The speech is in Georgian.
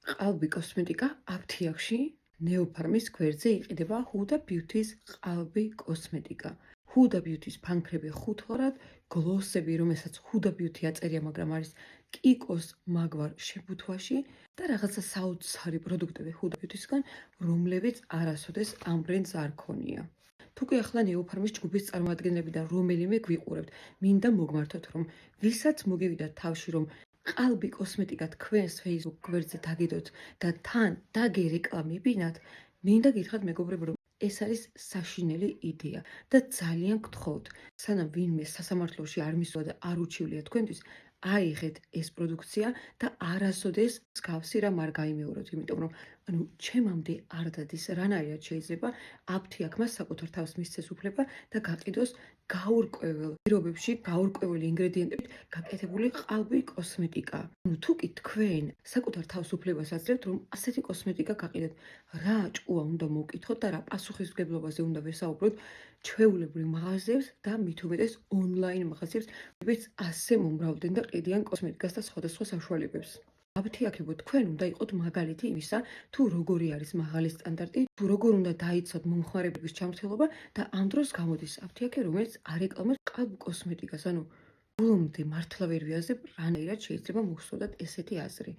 ყალბი კოსმეტიკა აფთიაქში ნეოფარმის გვერდზე იყიდება Huda Beauty-ს ყალბი კოსმეტიკა. Huda Beauty-ს ფანქრები ხუთლად, გლოსები, რომელსაც Huda Beauty აწერია, მაგრამ არის კიკოს მაგვარ შებუთვაში და რაღაცა საოცარი პროდუქტები Huda Beauty-სგან, რომლებიც არასოდეს ამ ბრენდს არ ქონია. თუკი ახლა ნეოფარმის ჯგუფის წარმომადგენლებიდან რომელიმე გვიყურებთ, მინდა მოგმართოთ, რომ ვისაც მოგივიდა თავში, რომ ყალბი კოსმეტიკა თქვენს Facebook გვერდზე დაგიდოთ და თან დაგერეკლამებინათ, მინდა გითხრათ მეგობრებო, რომ ეს არის საშინელი იდეა და ძალიან გთხოვთ, სანამ ვინმე სასამართლოში არ მისვლა და არ უჩივლია თქვენთვის, აიღეთ ეს პროდუქცია და არასოდეს მსგავსი რამ არ გაიმეოროთ, იმიტომ რომ ჩემამდე არ დადის, რანაირად შეიძლება აფთიაქმა საკუთარ თავს მისცეს უფლება და გაყიდოს გაურკვეველ პირობებში, გაურკვეველი ინგრედიენტებით გაკეთებული ყალბი კოსმეტიკა. თუკი თქვენ საკუთარ თავს უფლებას აძლევთ, რომ ასეთი კოსმეტიკა გაყიდოთ, რა ჭკუა უნდა მოვკითხოთ და რა პასუხისმგებლობაზე უნდა ვესაუბროთ ჩვეულებრივ მაღაზიებს და მით უმეტეს ონლაინ მაღაზიებს, რომლებიც ასე მომრავლდნენ და ყიდიან კოსმეტიკას და სხვადასხვა საშუალებებს. აფთიაქებო, თქვენ უნდა იყოთ მაგალითი იმისა, თუ როგორი არის მაღალი სტანდარტი, თუ როგორ უნდა დაიცოთ მომხმარებლების ჯანმრთელობა და ამ დროს გამოდის აფთიაქი, რომელიც არეკლამებს ყალბ კოსმეტიკას. ანუ ბოლომდე მართლა ვერ ვიაზრებ, რანაირად შეიძლება მოვსვათ ესეთი აზრი.